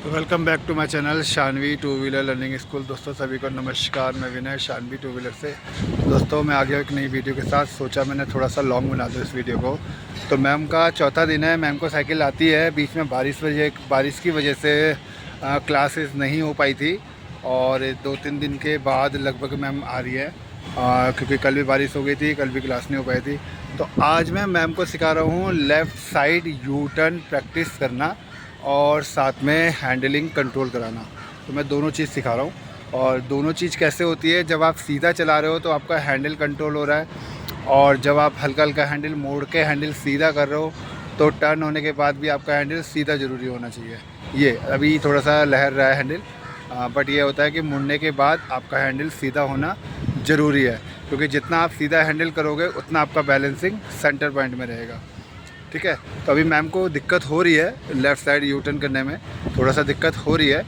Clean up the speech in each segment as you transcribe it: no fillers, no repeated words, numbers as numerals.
तो welcome back to my channel Shanvi two wheeler learning school. दोस्तों सभी को नमस्कार। मैं विनय शानवी टू व्हीलर से। दोस्तों मैं आ गया एक नई वीडियो के साथ। सोचा मैंने थोड़ा सा लॉन्ग बना दूँ इस वीडियो को। तो मैम का चौथा दिन है। मैम को साइकिल आती है। बीच में बारिश की वजह से क्लासेस नहीं हो पाई थी और 2-3 दिन के बाद लगभग मैम आ रही है, क्योंकि कल भी बारिश हो गई थी, कल भी क्लास नहीं हो पाई थी। तो आज मैं मैम को सिखा रहा हूँ left side U turn practice करना और साथ में हैंडलिंग कंट्रोल कराना। तो मैं दोनों चीज़ सिखा रहा हूँ। और दोनों चीज़ कैसे होती है, जब आप सीधा चला रहे हो तो आपका हैंडल कंट्रोल हो रहा है, और जब आप हल्का हल्का हैंडल मोड़ के हैंडल सीधा कर रहे हो तो टर्न होने के बाद भी आपका हैंडल सीधा ज़रूरी होना चाहिए। ये अभी थोड़ा सा लहर रहा है हैंडल, बट ये होता है कि मुड़ने के बाद आपका हैंडल सीधा होना ज़रूरी है, क्योंकि जितना आप सीधा हैंडल करोगे उतना आपका बैलेंसिंग सेंटर पॉइंट में रहेगा। ठीक है। तो अभी मैम को दिक्कत हो रही है लेफ़्ट साइड यू टर्न करने में, थोड़ा सा दिक्कत हो रही है।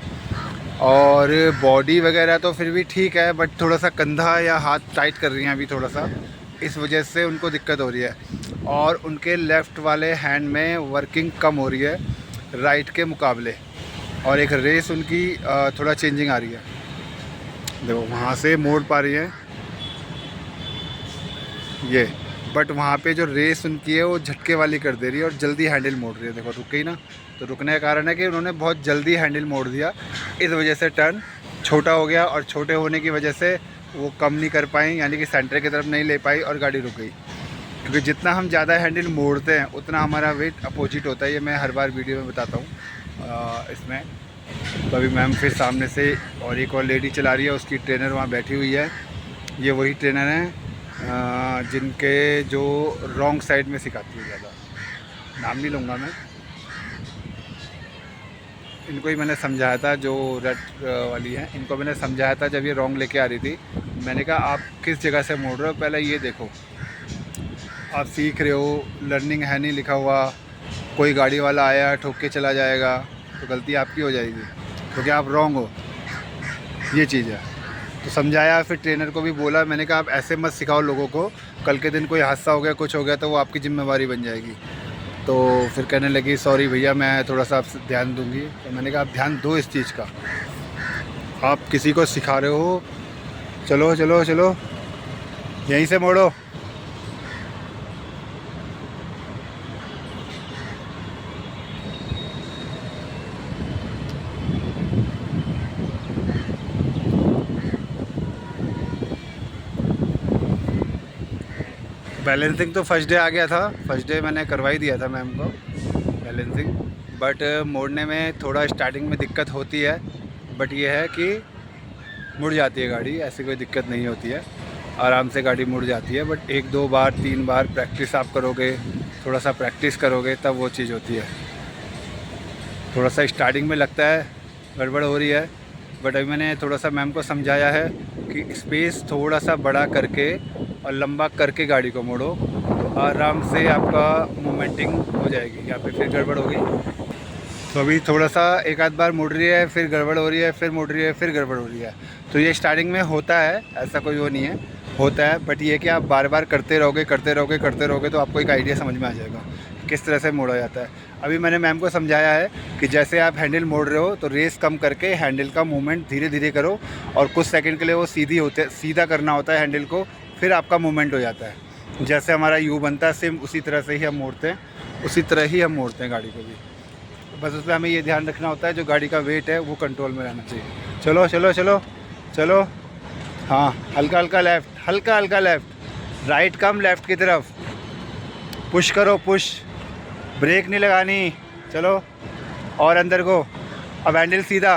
और बॉडी वगैरह तो फिर भी ठीक है, बट थोड़ा सा कंधा या हाथ टाइट कर रही हैं अभी थोड़ा सा, इस वजह से उनको दिक्कत हो रही है। और उनके लेफ़्ट वाले हैंड में वर्किंग कम हो रही है राइट के मुकाबले, और एक रेस उनकी थोड़ा चेंजिंग आ रही है। देखो वहाँ से मोड़ पा रही है ये, बट वहाँ पे जो रेस उनकी है वो झटके वाली कर दे रही है और जल्दी हैंडल मोड़ रही है। देखो रुक गई ना, तो रुकने का कारण है कि उन्होंने बहुत जल्दी हैंडल मोड़ दिया, इस वजह से टर्न छोटा हो गया, और छोटे होने की वजह से वो कम नहीं कर पाई, यानी कि सेंटर की तरफ नहीं ले पाई और गाड़ी रुक गई। क्योंकि जितना हम ज़्यादा हैंडल मोड़ते हैं उतना हमारा वेट अपोजिट होता है। ये मैं हर बार वीडियो में बताता हूँ इसमें। तो अभी मैम फिर सामने से और एक और लेडी चला रही है, उसकी ट्रेनर वहाँ बैठी हुई है। ये वही ट्रेनर हैं जिनके जो रॉन्ग साइड में सिखाती है ज़्यादा, नाम नहीं लूँगा मैं। इनको ही मैंने समझाया था, जो रेड वाली है, इनको मैंने समझाया था जब ये रॉन्ग लेके आ रही थी। मैंने कहा आप किस जगह से मोड़ रहे हो, पहले ये देखो। आप सीख रहे हो, लर्निंग है नहीं लिखा हुआ, कोई गाड़ी वाला आया ठोक के चला जाएगा तो गलती आपकी हो जाएगी, क्योंकि आप रॉन्ग हो। ये चीज़ है। तो समझाया, फिर ट्रेनर को भी बोला, मैंने कहा आप ऐसे मत सिखाओ लोगों को, कल के दिन कोई हादसा हो गया, कुछ हो गया तो वो आपकी ज़िम्मेवारी बन जाएगी। तो फिर कहने लगी सॉरी भैया, मैं थोड़ा सा आपसे ध्यान दूंगी। तो मैंने कहा आप ध्यान दो इस चीज़ का, आप किसी को सिखा रहे हो, चलो चलो चलो यहीं से मोड़ो। बैलेंसिंग तो फर्स्ट डे आ गया था, फर्स्ट डे मैंने करवा ही दिया था मैम को बैलेंसिंग, बट मोड़ने में थोड़ा स्टार्टिंग में दिक्कत होती है। बट ये है कि मुड़ जाती है गाड़ी, ऐसी कोई दिक्कत नहीं होती है, आराम से गाड़ी मुड़ जाती है। बट 1-2 बार 3 बार प्रैक्टिस आप करोगे, थोड़ा सा प्रैक्टिस करोगे, तब वो चीज़ होती है। थोड़ा सा स्टार्टिंग में लगता है गड़बड़ हो रही है, बट अभी मैंने थोड़ा सा मैम को समझाया है कि स्पेस थोड़ा सा बड़ा करके और लंबा करके गाड़ी को मोड़ो, तो आराम से आपका मोमेंटिंग हो जाएगी। यहाँ पे फिर गड़बड़ होगी, तो अभी थोड़ा सा एक आध बार मुड़ रही है, फिर गड़बड़ हो रही है, फिर मुड़ रही है, फिर गड़बड़ हो रही है। तो ये स्टार्टिंग में होता है, ऐसा कोई वो नहीं है, होता है। बट ये कि आप बार बार करते रहोगे करते रहोगे करते रहोगे तो आपको एक आइडिया समझ में आ जाएगा किस तरह से मोड़ा जाता है। अभी मैंने मैम को समझाया है कि जैसे आप हैंडल मोड़ रहे हो तो रेस कम करके हैंडल का मूवमेंट धीरे धीरे करो, और कुछ सेकंड के लिए वो सीधा करना होता है हैंडल को, फिर आपका मूवमेंट हो जाता है। जैसे हमारा यू बनता है सेम उसी तरह से ही हम मोड़ते हैं, उसी तरह ही हम मोड़ते हैं गाड़ी को भी। बस उसमें हमें ये ध्यान रखना होता है जो गाड़ी का वेट है वो कंट्रोल में रहना चाहिए। चलो चलो चलो चलो, हाँ हल्का हल्का लेफ़्ट, हल्का हल्का लेफ़्ट, राइट कम लेफ़्ट की तरफ, पुश करो पुश, ब्रेक नहीं लगानी। चलो और अंदर को, अब हैंडल सीधा,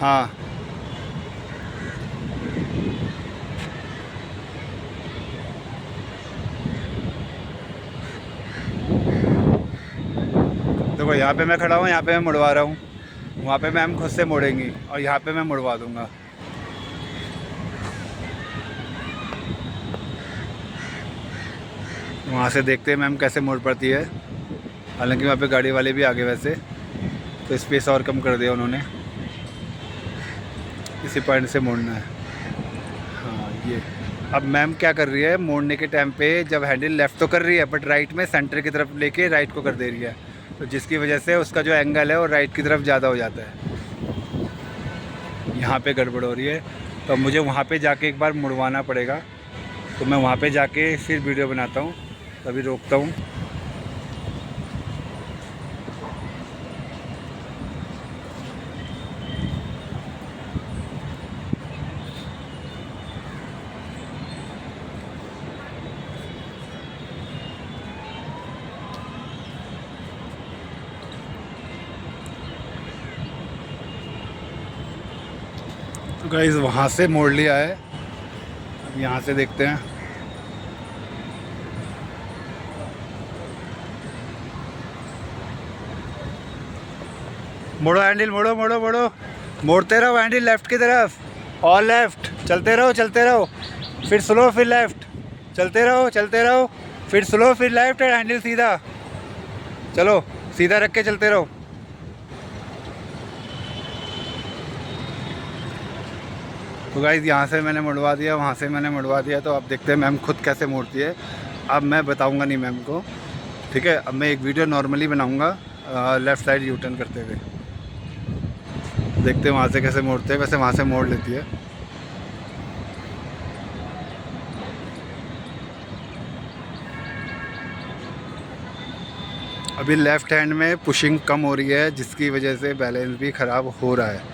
हाँ देखो यहाँ पे मैं खड़ा हूँ, यहाँ पे मैं मुड़वा रहा हूँ, वहाँ पे मैम खुद से मोड़ेंगी और यहाँ पे मैं मुड़वा दूँगा। वहाँ से देखते हैं मैम कैसे मोड़ पड़ती है। हालांकि वहाँ पे गाड़ी वाले भी आगे, वैसे तो स्पेस और कम कर दिया उन्होंने, इसी पॉइंट से मोड़ना है। हाँ ये अब मैम क्या कर रही है, मोड़ने के टाइम पे जब हैंडल लेफ़्ट तो कर रही है, बट राइट में सेंटर की तरफ लेके राइट को कर दे रही है। तो जिसकी वजह से उसका जो एंगल है वो राइट की तरफ ज़्यादा हो जाता है। यहाँ पे गड़बड़ हो रही है, तो अब मुझे वहाँ पे जाके एक बार मुड़वाना पड़ेगा। तो मैं वहाँ पे जाके फिर वीडियो बनाता हूँ, तभी रोकता हूँ। तो गाइस वहाँ से मोड़ लिया है, अब यहाँ से देखते हैं। मोड़ो हैंडल, मोड़ो मोड़ो मोड़ो, मोड़ते रहो हैंडल लेफ़्ट की तरफ, और लेफ़्ट, चलते रहो चलते रहो, फिर स्लो फिर लेफ़्ट, चलते रहो फिर स्लो फिर लेफ़्ट, हैंडल सीधा, चलो सीधा रख के चलते रहो। तो गाइस यहाँ से मैंने मुड़वा दिया, वहाँ से मैंने मुड़वा दिया, तो अब देखते हैं मैम खुद कैसे मोड़ती है। अब मैं बताऊँगा नहीं मैम को, ठीक है। अब मैं एक वीडियो नॉर्मली बनाऊँगा लेफ़्ट साइड यू टर्न करते हुए, देखते हैं वहाँ से कैसे मोड़ते हैं। वैसे वहाँ से मोड़ लेती है। अभी लेफ़्ट हैंड में पुशिंग कम हो रही है, जिसकी वजह से बैलेंस भी ख़राब हो रहा है।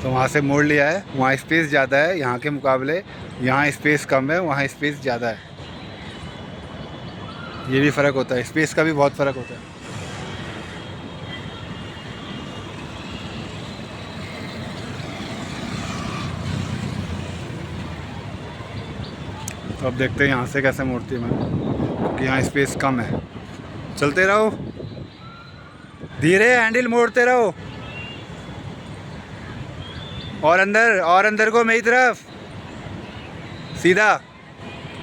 तो वहाँ से मोड़ लिया है, वहाँ स्पेस ज़्यादा है यहाँ के मुकाबले, यहाँ स्पेस कम है, वहाँ स्पेस ज़्यादा है। ये भी फ़र्क होता है, स्पेस का भी बहुत फ़र्क होता है। तो अब देखते हैं यहाँ से कैसे मोड़ती है मैं, क्योंकि यहाँ स्पेस कम है। चलते रहो धीरे, हैंडल मोड़ते रहो, और अंदर को मेरी तरफ, सीधा।